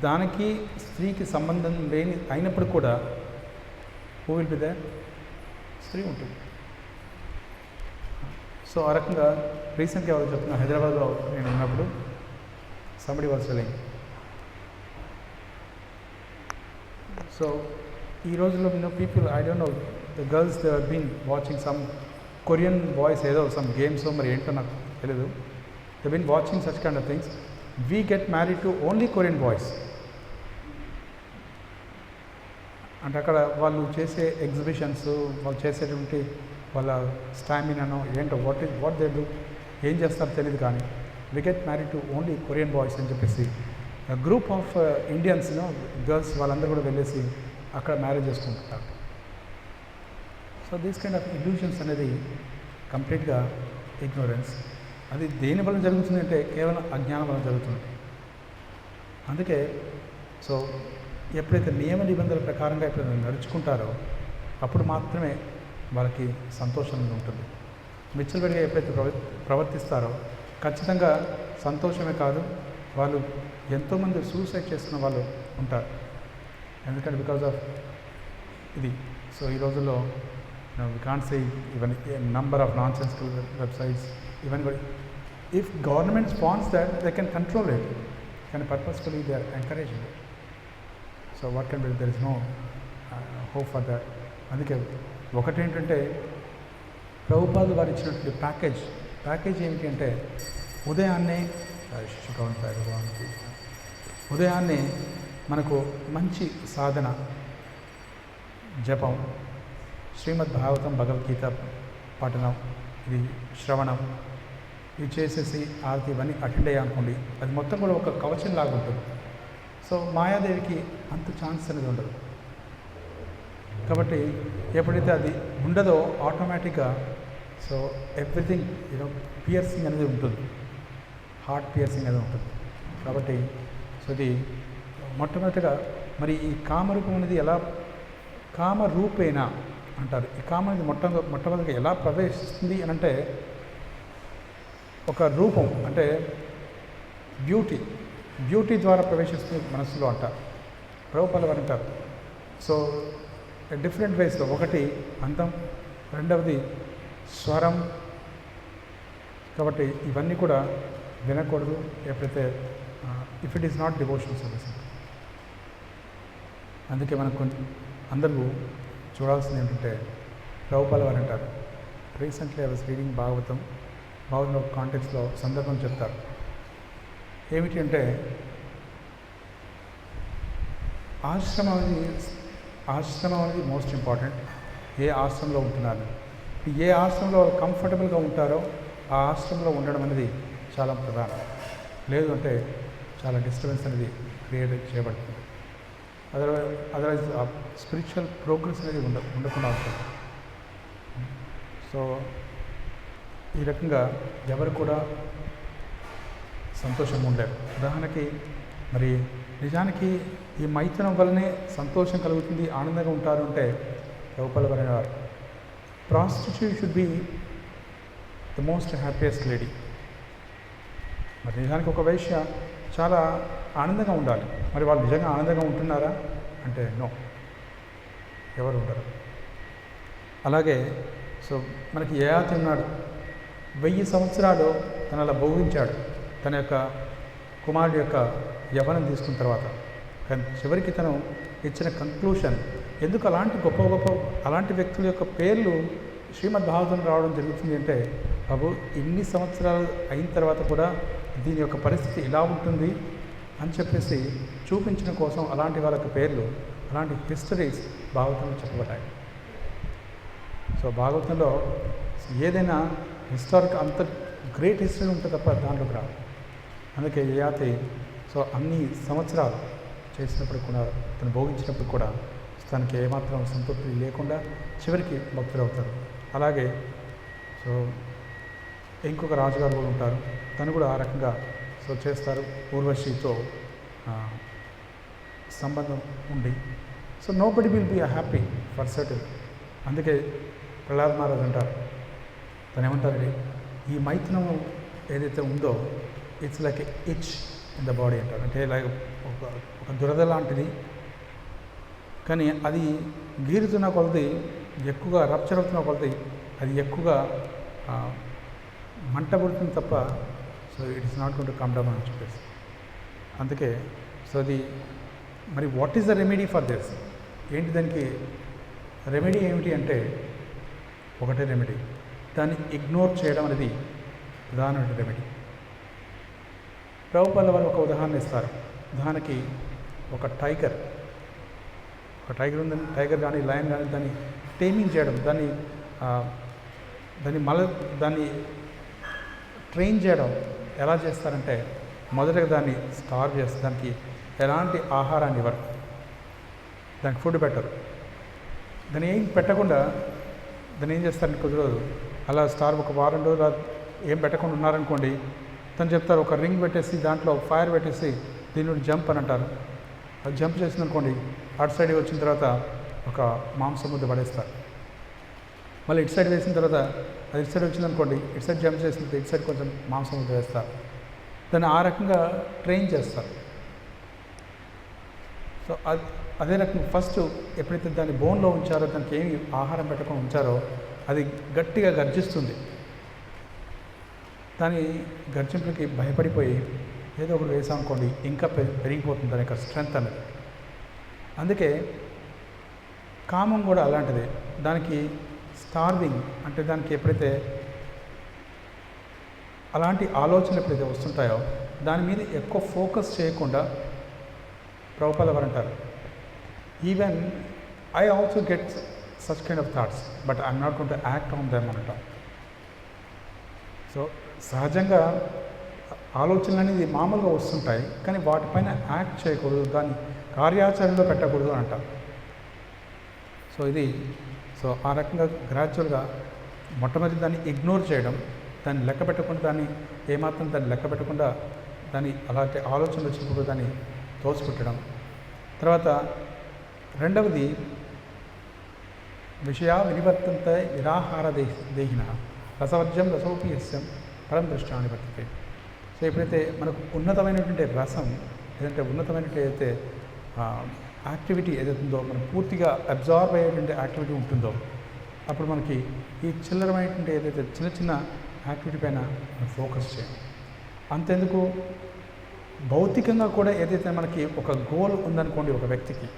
దానికి స్త్రీకి సంబంధం లేని అయినప్పుడు కూడా హూ విల్ బి దేర్? స్త్రీ ఉంటుంది. సో ఆ రకంగా రీసెంట్గా ఎవరు చెప్తున్నా, హైదరాబాద్లో నేను ఉన్నప్పుడు సంబడి వాజ్ సెల్లింగ్. సో ఈ రోజుల్లో people, I don't know, the girls they are been watching some Korean boys, ఏదో సమ్ గేమ్స్ మరి ఏంటో నాకు తెలియదు, they been watching such kind of things. We get married to only Korean boys. అంటే అక్కడ వాళ్ళు చేసే ఎగ్జిబిషన్స్, వాళ్ళు చేసేటువంటి వాళ్ళ స్టామినానో ఏంటో వాట్ దే డూ, ఏం చేస్తారో తెలియదు, కానీ we get married to only Korean boys అని చెప్పేసి గ్రూప్ ఆఫ్ ఇండియన్స్ గర్ల్స్ వాళ్ళందరూ కూడా వెళ్ళేసి అక్కడ మ్యారేజ్ చేసుకుంటారు. So these kind of illusions అనేది కంప్లీట్గా ఇగ్నోరెన్స్. అది దేని వల్ల జరుగుతుంది అంటే కేవలం అజ్ఞానం వల్ల జరుగుతుంది. అందుకే సో ఎప్పుడైతే నియమ నిబంధనల ప్రకారంగా ఎప్పుడైతే నడుచుకుంటారో అప్పుడు మాత్రమే వాళ్ళకి సంతోషం ఉంటుంది. విచ్చలవిడిగా ఎప్పుడైతే ప్రవర్తిస్తారో ఖచ్చితంగా సంతోషమే కాదు, వాళ్ళు ఎంతోమంది సూసైడ్ చేసుకున్న వాళ్ళు ఉంటారు. ఎందుకంటే బికాజ్ ఆఫ్ ఇది. సో ఈ రోజుల్లో we can't say even number of nonsensical websites, even if government wants that, they can control it, and purposefully they are encouraging it. So what can be, there is no hope for that. అందుకే ఒకటేంటంటే ప్రభుపాదులు వారు ఇచ్చినటువంటి package ఏమిటి అంటే ఉదయాన్నే ఉదయాన్నే మనకు మంచి సాధన, జపం, శ్రీమద్ భాగవతం, భగవద్గీత పఠనం, ఇది శ్రవణం, ఇవి చేసేసి ఆరతి ఇవన్నీ అటెండ్ అయ్యానుకోండి, అది మొత్తం కూడా ఒక కవచం లాగా ఉంటుంది. సో మాయాదేవికి అంత ఛాన్స్ అనేది ఉండదు. కాబట్టి ఎప్పుడైతే అది ఉండదో ఆటోమేటిక్గా సో ఎవ్రీథింగ్ పియర్సింగ్ అనేది ఉంటుంది, హార్ట్ పియర్సింగ్ అనేది ఉంటుంది. కాబట్టి సో ఇది మొట్టమొదటిగా మరి ఈ కామరూపం అనేది ఎలా కామరూపేణ అంటారు. ఈ కామం అనేది మొట్టమొదటిగా ఎలా ప్రవేశిస్తుంది అని అంటే ఒక రూపం అంటే బ్యూటీ ద్వారా ప్రవేశిస్తుంది మనసులో అంటారు. ప్రభుపాదులు వారు అంటారు. సో డిఫరెంట్ వేస్లో, ఒకటి అందం, రెండవది స్వరం. కాబట్టి ఇవన్నీ కూడా వినకూడదు ఎప్పుడైతే if it is not devotional service. అందుకే మనకు అందరూ చూడాల్సింది ఏంటంటే ప్రభుపాదులు వారు అంటారు, recently I was reading Bhagavatam కాంటెక్స్లో సందర్భం చెప్తారు. ఏమిటి అంటే ఆశ్రమం అనేది మోస్ట్ ఇంపార్టెంట్. ఏ ఆశ్రమంలో ఉంటున్నారు, ఏ ఆశ్రమంలో వాళ్ళు కంఫర్టబుల్గా ఉంటారో ఆ ఆశ్రమంలో ఉండడం అనేది చాలా ప్రధానం. లేదు అంటే చాలా డిస్టర్బెన్స్ అనేది క్రియేట్ చేయబడుతుంది. అదర్వైజ్ ఆ స్పిరిచువల్ ప్రోగ్రెస్ అనేది ఉండకుండా ఉంటుంది. సో ఈ రకంగా ఎవరు కూడా సంతోషంగా ఉండలేరు. ఉదాహరణకి మరి నిజానికి ఈ మైథునం వల్లనే సంతోషం కలుగుతుంది, ఆనందంగా ఉంటారు అంటే ప్రభుపాదులు వారు prostitute should be the most happiest lady. మరి నిజానికి ఒక వైశ్య చాలా ఆనందంగా ఉండాలి. మరి వాళ్ళు నిజంగా ఆనందంగా ఉంటున్నారా అంటే నో, ఎవరు ఉండరు. అలాగే సో మనకి యయాతి ఉన్నాడు, 1000 సంవత్సరాలు తను అలా భోగించాడు తన యొక్క కుమారుడి యొక్క యవ్వనం తీసుకున్న తర్వాత. కానీ చివరికి తను ఇచ్చిన కంక్లూషన్, ఎందుకు అలాంటి గొప్ప అలాంటి వ్యక్తుల యొక్క పేర్లు శ్రీమద్ భాగవతం రావడం జరుగుతుంది అంటే, బాబు ఇన్ని సంవత్సరాలు అయిన తర్వాత కూడా దీని యొక్క పరిస్థితి ఇలా ఉంటుంది అని చెప్పేసి చూపించడం కోసం అలాంటి వాళ్ళ యొక్క పేర్లు, అలాంటి హిస్టరీస్ భాగవతంలో చెప్పబడ్డాయి. సో భాగవతంలో ఏదైనా హిస్టారిక్ అంత గ్రేట్ హిస్టరీ ఉంటుంది తప్ప దాంట్లోకి రాదు. అందుకే యయాతి సో అన్ని సంవత్సరాలు చేసినప్పుడు కూడా, తను భోగించినప్పుడు కూడా తనకి ఏమాత్రం సంతృప్తి లేకుండా చివరికి భక్తులు అవుతారు. అలాగే సో ఇంకొక రాజుగారు కూడా ఉంటారు, తను కూడా ఆ రకంగా సో చేస్తారు. ఊర్వశితో సంబంధం ఉండి so nobody will be happy for certain. అందుకే ప్రహ్లాద్ మహారాజ్ అంటారు, తను ఏమంటారండి, ఈ మైథునం ఏదైతే ఉందో ఇట్స్ లైక్ ఇచ్ ఇన్ ద బాడీ అంటారు. అంటే లైక్ ఒక దురద లాంటిది, కానీ అది గీరుతున్న కొలది ఎక్కువగా రప్చర్ అవుతున్న కొలది అది ఎక్కువగా మంట పుడుతుంది తప్ప so it is not going to come down అని చెప్పేసి. అందుకే సో అది మరి what is the remedy for this, ఏంటి దానికి రెమెడీ ఏమిటి అంటే ఒకటే రెమెడీ, దాన్ని ఇగ్నోర్ చేయడం అనేది ప్రధానమైన రెమెడీ. ప్రభుపాదుల వారు ఒక ఉదాహరణ ఇస్తారు. ఉదాహరణకి ఒక టైగర్ ఉందని, టైగర్ కానీ లయన్ కానీ దాన్ని టేమింగ్ చేయడం, దాన్ని ట్రైన్ చేయడం ఎలా చేస్తారంటే, మొదటగా దాన్ని స్టార్వ్ చేస్తారు, దానికి ఎలాంటి ఆహారాన్ని ఇవ్వరు, దానికి ఫుడ్ పెట్టరు. దాన్ని ఏం పెట్టకుండా దాన్ని ఏం చేస్తారంటే కొద్ది రోజులు అలా స్టార్వ్ ఒక వారం రోజులు ఏం పెట్టకుండా ఉన్నారనుకోండి, తను చెప్తారు ఒక రింగ్ పెట్టేసి దాంట్లో ఫైర్ పెట్టేసి దీని నుండి జంప్ అని అంటారు. అది జంప్ చేసిందనుకోండి, అటు సైడ్ వచ్చిన తర్వాత ఒక మాంసం ముద్ద పడేస్తారు. మళ్ళీ ఇటు సైడ్ వేసిన తర్వాత అది ఇటు సైడ్ వచ్చిందనుకోండి, ఇటు సైడ్ జంప్ చేసిన ఇటు సైడ్ కొంచెం మాంసం ముద్ద వేస్తారు. దాన్ని ఆ రకంగా ట్రైన్ చేస్తారు. సో అదే రకంగా ఫస్ట్ ఎప్పుడైతే దాన్ని బోన్లో ఉంచారో, దానికి ఏమి ఆహారం పెట్టకుండా ఉంచారో, అది గట్టిగా గర్జిస్తుంది. దాని గర్జింపులకి భయపడిపోయి ఏదో ఒకటి వేసామనుకోండి ఇంకా పెరిగిపోతుంది దాని యొక్క స్ట్రెంగ్త్ అనేది. అందుకే కామం కూడా అలాంటిదే. దానికి స్టార్వింగ్ అంటే దానికి ఎప్పుడైతే అలాంటి ఆలోచనలు ఎప్పుడైతే వస్తుంటాయో దాని మీద ఎక్కువ ఫోకస్ చేయకుండా ప్రభుపాద వారు అంటారు, even I also get such kind of thoughts but I'm not going to act on them అనట. సో సహజంగా ఆలోచనలు అనేది మామూలుగా వస్తుంటాయి, కానీ వాటిపైన యాక్ట్ చేయకూడదు, దాన్ని కార్యాచరణలో పెట్టకూడదు అని అంటారు. సో ఆ రకంగా గ్రాడ్యువల్గా మొట్టమొదటి దాన్ని ఇగ్నోర్ చేయడం, దాన్ని లెక్క పెట్టకుండా, దాన్ని ఏమాత్రం దాన్ని లెక్క పెట్టకుండా దాన్ని అలాంటి ఆలోచనలు వచ్చినప్పుడు దాన్ని తోసిపెట్టడం. తర్వాత రెండవది విషయా వినివర్తంత నిరాహార దేహిన రసవర్జ్యం రసోపి యస్యం పరం దృష్టాన్ని వర్తితే. సో ఎప్పుడైతే మనకు ఉన్నతమైనటువంటి రసం ఏదంటే ఉన్నతమైనటువంటి ఏదైతే యాక్టివిటీ ఏదైతే ఉందో మనం పూర్తిగా అబ్జార్బ్ అయ్యేటువంటి యాక్టివిటీ ఉంటుందో అప్పుడు మనకి ఈ చిల్లరమైనటువంటి ఏదైతే చిన్న చిన్న యాక్టివిటీ పైన మనం ఫోకస్ చేయాలి. అంతెందుకు భౌతికంగా కూడా ఏదైతే మనకి ఒక గోల్ ఉందనుకోండి ఒక వ్యక్తికి,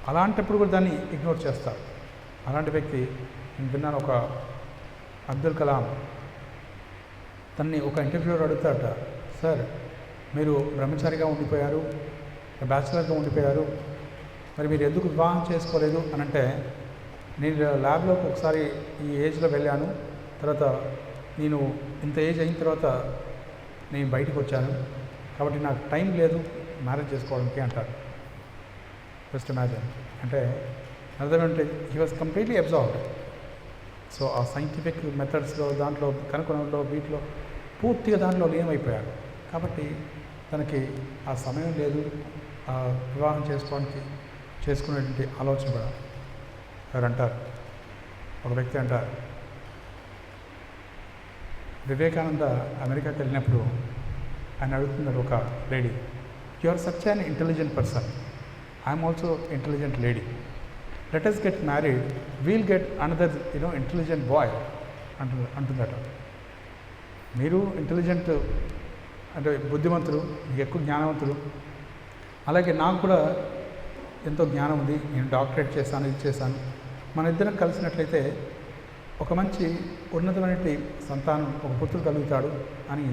అలాంటప్పుడు కూడా దాన్ని ఇగ్నోర్ చేస్తారు. అలాంటి వ్యక్తి నేను విన్నాను, ఒక అబ్దుల్ కలాం తనని ఒక ఇంటర్వ్యూలో అడుగుతాడట, సార్ మీరు బ్రహ్మచారిగా ఉండిపోయారు, బ్యాచిలర్గా ఉండిపోయారు, మరి మీరు ఎందుకు వివాహం చేసుకోలేదు అని అంటే, నేను ల్యాబ్లోకి ఒకసారి ఈ ఏజ్లో వెళ్ళాను, తర్వాత నేను ఇంత ఏజ్ అయిన తర్వాత నేను బయటకు వచ్చాను, కాబట్టి నాకు టైం లేదు మ్యారేజ్ చేసుకోవడానికి అంటారు. Just imagine. అంటే అర్థమంటే he was completely absorbed. So ఆ సైంటిఫిక్ మెథడ్స్లో దాంట్లో కనుగొనడంలో వీటిలో పూర్తిగా దాంట్లో లీనమైపోయారు. కాబట్టి తనకి ఆ సమయం లేదు వివాహం చేసుకునేటువంటి ఆలోచన కూడా. ఎవరు అంటారు, ఒక వ్యక్తి అంటారు, వివేకానంద అమెరికాకి వెళ్ళినప్పుడు ఆయన అడుగుతున్నారు ఒక lady, you are such an intelligent person, I'm also intelligent lady, let us get married, we'll get another intelligent boy అంటుందట. మీరు ఇంటెలిజెంట్ అంటే బుద్ధిమంతులు, మీకు ఎక్కువ జ్ఞానవంతులు, అలాగే నాకు కూడా ఎంతో జ్ఞానం ఉంది, నేను డాక్టరేట్ చేశాను, ఇది చేశాను, మన ఇద్దరం కలిసినట్లయితే ఒక మంచి ఉన్నతమైన సంతానం, ఒక పుత్రుడు కలుగుతాడు అని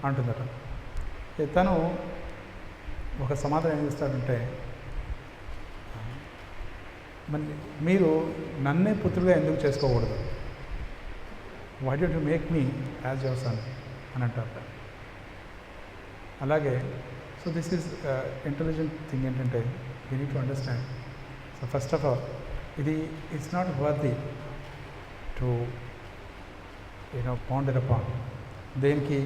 అంటుందట. తను ఒక సమాధానం ఏం ఇస్తాడంటే, మరి మీరు నన్నే పుత్రుడిగా ఎందుకు చేసుకోకూడదు, why don't you make me as your son అని అంటారు. అలాగే so this is intelligent thing ఏంటంటే we need to understand. So first of all ఇది it's not worthy to ponder upon. దేనికి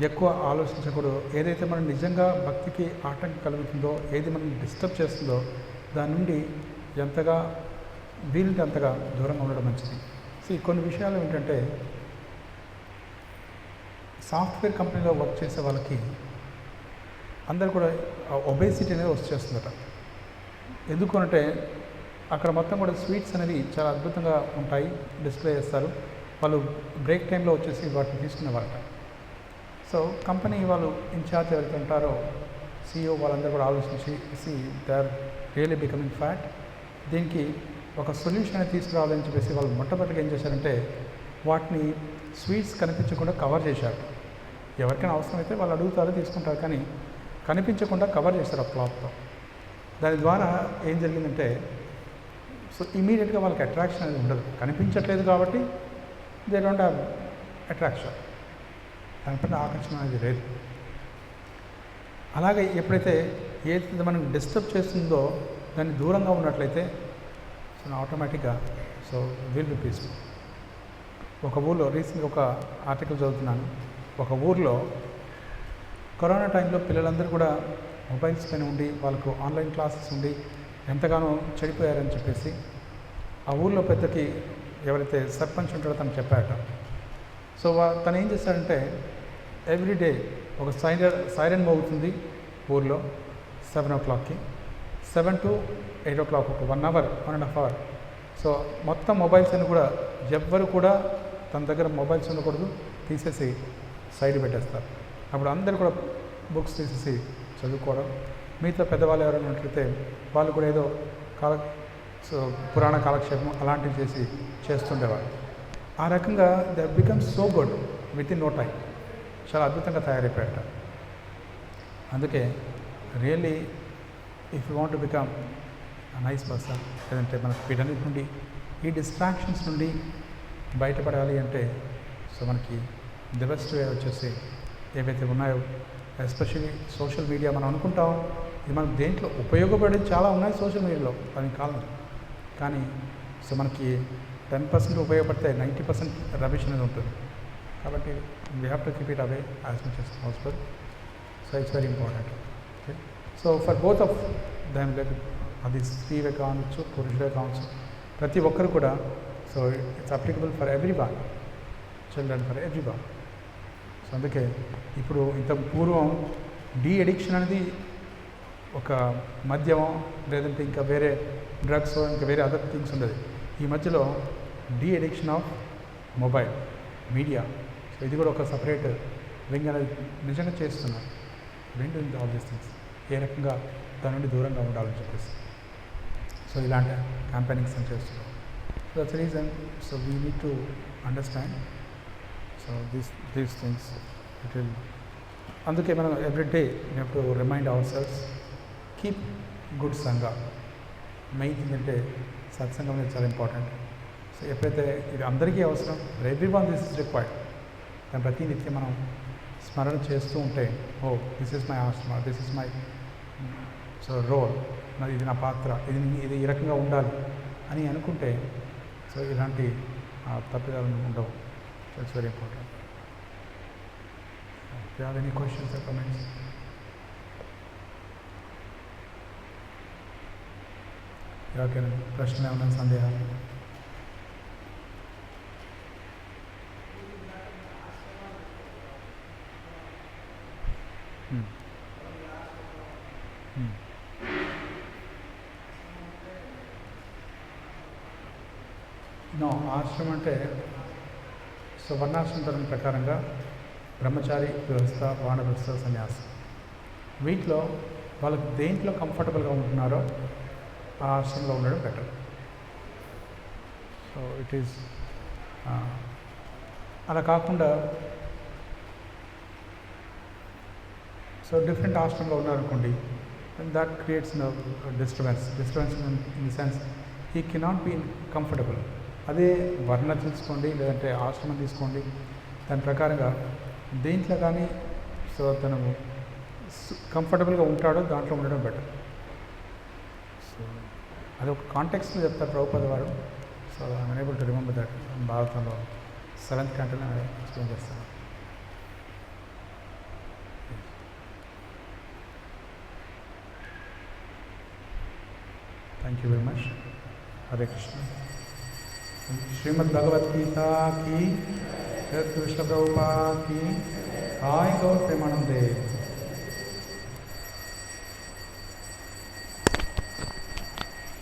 ఎక్కువ ఆలోచించకూడదు. ఏదైతే మనం నిజంగా భక్తికి ఆటంకం కలుగుతుందో, ఏది మనం డిస్టర్బ్ చేస్తుందో దాని నుండి ఎంతగా వీలుంటే అంతగా దూరంగా ఉండడం మంచిది. సో కొన్ని విషయాలు ఏంటంటే, సాఫ్ట్వేర్ కంపెనీలో వర్క్ చేసే వాళ్ళకి అందరు కూడా ఒబేసిటీ అనేది వచ్చేస్తుందట. ఎందుకు అంటే అక్కడ మొత్తం కూడా స్వీట్స్ అనేవి చాలా అద్భుతంగా ఉంటాయి, డిస్ప్లే చేస్తారు. వాళ్ళు బ్రేక్ టైంలో వచ్చేసి వాటిని తీసుకునేవారట. సో కంపెనీ వాళ్ళు ఇన్ఛార్జ్ ఎవరైతే ఉంటారో CEO వాళ్ళందరూ కూడా ఆలోచించి they are really becoming fat, దీనికి ఒక సొల్యూషన్ అనేది తీసుకురావాలని చెప్పేసి వాళ్ళు మొట్టమొదటిగా ఏం చేశారంటే వాటిని స్వీట్స్ కనిపించకుండా కవర్ చేశారు. ఎవరికైనా అవసరమైతే వాళ్ళు అడుగుతారో తీసుకుంటారు, కానీ కనిపించకుండా కవర్ చేస్తారు ఆ క్లాత్తో. దాని ద్వారా ఏం జరిగిందంటే సో ఇమీడియట్గా వాళ్ళకి అట్రాక్షన్ అనేది ఉండదు, కనిపించట్లేదు కాబట్టి దే డోంట్ హ్యావ్ అట్రాక్షన్, దానిపైన ఆకర్షణ అనేది లేదు. అలాగే ఎప్పుడైతే ఏదైతే మనం డిస్టర్బ్ చేస్తుందో దాన్ని దూరంగా ఉన్నట్లయితే సో ఆటోమేటిక్గా సో విల్ బి పీస్ఫుల్. ఒక ఊళ్ళో రీసెంట్గా ఒక ఆర్టికల్ చదువుతున్నాను. ఒక ఊర్లో కరోనా టైంలో పిల్లలందరూ కూడా మొబైల్స్ పైన ఉండి వాళ్ళకు ఆన్లైన్ క్లాసెస్ ఉండి ఎంతగానో చెడిపోయారని చెప్పేసి ఆ ఊళ్ళో పెద్దకి ఎవరైతే సర్పంచ్ ఉంటారో తను చెప్పారట. సో తను ఏం చేశాడంటే ఎవ్రీడే ఒక సైరన్ మోగుతుంది ఊర్లో 7 o'clockకి, 7 to 8 o'clock, ఒక 1 hour 1.5 hour. సో మొత్తం మొబైల్స్ అని కూడా ఎవ్వరు కూడా తన దగ్గర మొబైల్స్ ఉండకూడదు, తీసేసి సైడ్ పెట్టేస్తారు. అప్పుడు అందరూ కూడా బుక్స్ తీసేసి చదువుకోవడం. మిగతా పెద్దవాళ్ళు ఎవరైనా ఉన్నట్లయితే వాళ్ళు కూడా ఏదో సో పురాణ కాలక్షేపం అలాంటివి చేస్తుండేవారు. ఆ రకంగా they become so good with in no time. చాలా అద్భుతంగా తయారైపోయారట. అందుకే really if you want to become nice person, లేదంటే మనకు వీటన్నిటి నుండి ఈ డిస్ట్రాక్షన్స్ నుండి బయటపడాలి అంటే సో మనకి ది బెస్ట్ వే వచ్చేసి ఏవైతే ఉన్నాయో, ఎస్పెషల్లీ సోషల్ మీడియా. మనం అనుకుంటాం ఇది మనకు దేంట్లో ఉపయోగపడేది చాలా ఉన్నాయి సోషల్ మీడియాలో, అది కాలం. కానీ సో మనకి 10% ఉపయోగపడితే 90% రబిష్ అనేది ఉంటుంది. కాబట్టి we have to keep it away as much as possible. So it's very important. Okay, so for both of them, అది స్త్రీవే కావచ్చు, పురుషులే కావచ్చు, ప్రతి ఒక్కరు కూడా. So it's applicable for every one, children, for every one. So అందుకే ఇప్పుడు ఇంత పూర్వం డీ అడిక్షన్ అనేది ఒక మద్యమో లేదంటే ఇంకా వేరే డ్రగ్స్, ఇంకా వేరే అదర్ థింగ్స్ ఉండేది. ఈ మధ్యలో de addiction of mobile, media. So ఇది కూడా ఒక సపరేట్ వింగ్ అనేది నిజంగా చేస్తున్నారు. When doing all these things, ఏ రకంగా దాని నుండి దూరంగా ఉండాలని చెప్పేసి. సో ఇలాంటి క్యాంపెయినింగ్స్ అని చేస్తున్నారు. So that's the reason. So we need to understand so these things. It will, అందుకే మనం every day we have to remind our selves, keep good sangha. Main thing అంటే సత్సంగం అనేది చాలా ఇంపార్టెంట్. సో ఎప్పుడైతే ఇది అందరికీ అవసరం, everyone this is required, దాని ప్రతి నిత్యం మనం స్మరణ చేస్తూ ఉంటే, oh this is my ashram, this is my so role, మరి ఇది నా పాత్ర, ఇది ఈ రకంగా ఉండాలి అని అనుకుంటే సో ఇలాంటి తప్పిదాలు ఉండవు. So it's very important. You have any questions are comments? ఎవరికైనా ప్రశ్నలు ఏమైనా, సందేహాలు? నో, ఆశ్రమం అంటే సో వర్ణాశ్రమ ధర్మం ప్రకారంగా బ్రహ్మచారి వ్యవస్థ, వానప్రస్థ, సన్యాసం, వీటిలో వాళ్ళకి దేంట్లో కంఫర్టబుల్గా ఉంటున్నారో ఆ ఆశ్రమంలో ఉండడం బెటర్. సో ఇట్ ఈస్ అలా కాకుండా సో డిఫరెంట్ ఆశ్రమంలో ఉన్నారనుకోండి, that creates no disturbance in the sense he cannot be comfortable. అదే వర్ణ తీసుకోండి, లేదంటే ఆశ్రమం తీసుకోండి, దాని ప్రకారంగా దేంట్లో కానీ సో తను కంఫర్టబుల్గా ఉంటాడో దాంట్లో ఉండడం బెటర్. సో అది ఒక కాంటెక్స్లో చెప్తారు ప్రభుపాద వారు. So I'm unable to remember that. భారతంలో 7th canto ఎక్స్ప్లెయిన్ చేస్తాను. Thank you very much. Hare Krishna. Srimad Bhagavad Gita ki, Krishna Prabhupada ki, Hai Gaur Premanande.